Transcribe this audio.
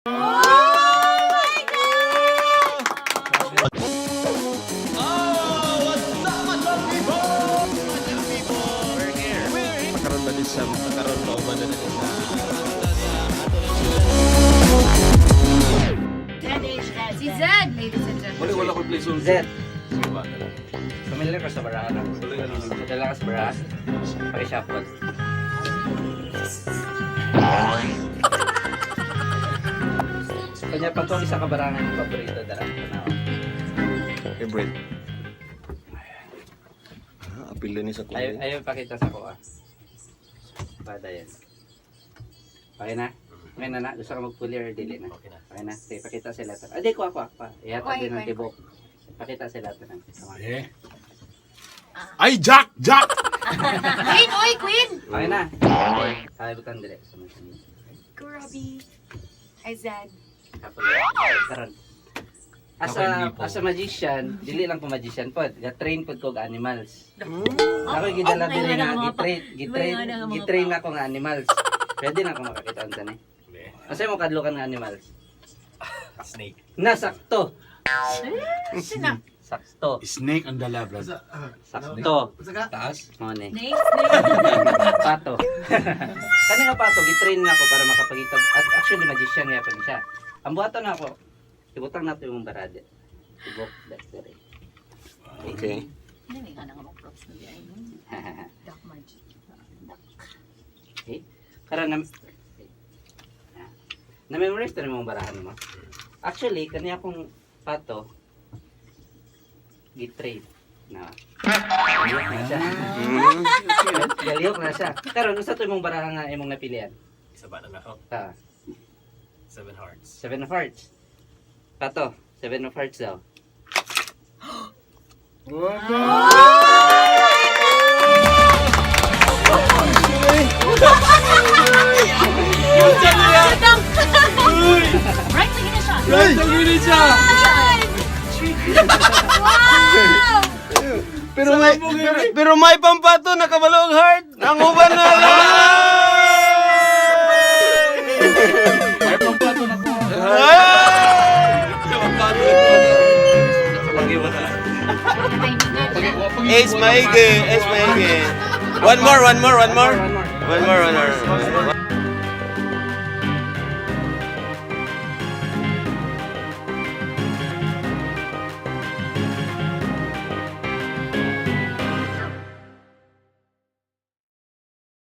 Si Zed, ladies and gentlemen. Wala ko play soon. Zed. Familiar ka sa barahan? Madala ka sa barahan? Paki-shuffle. Kanya pa itong isa kabarangan yung paborito darang ko na. Favorite. Apil din sa kulay. Ayaw pakita sa ko Pada yan. Okay na? Okay na na? Gusto ka mag-fully or dili na? Okay na? Sige, pakita sila ito. Di ko ako. Ihata din ng tibok. Pakita sila ito ng Ay, Jack! Jack! Queen! Oy, Queen! Okay na? Kaya butan dili. Grabe. Ay, Zed. Karon. As a magician, dili lang ko magician pod. Ga-train pod ko ga animals. Ako gidala diri nga gitrain na ko nga animals. Pwede na ako makakita unsa ni. Asa mo kadlukan nga animals? Snake. Nasakto. Sina? Sakto. Snake ang dala, bro. Sakto. Taas? Mo ni. Next. Pato. Kani nga pato gitrain na ako para makapagita. At actually magician nga pa siya. Ang buhaton na ako. Ibutang nato yung barade. Ibok dere. Okay. Hindi ka na nga mag-props na diyan. Dark magic. Okay. Karon na-memorize na mong barahan mo. Actually, kani akong pato gitrain na. Galiyok na siya. Galiyok na siya. Karon usa to imong barahan nga imong napilian. Isa ba na ako? 7 hearts. 7 of hearts. Pato, 7 of hearts daw. Right, lagi na siya. Right, ang siya! Wow! Pero may pampato nakabalong heart. Ang uban na lang. Ay, pampato na ko. Ace maigi. One more. One more.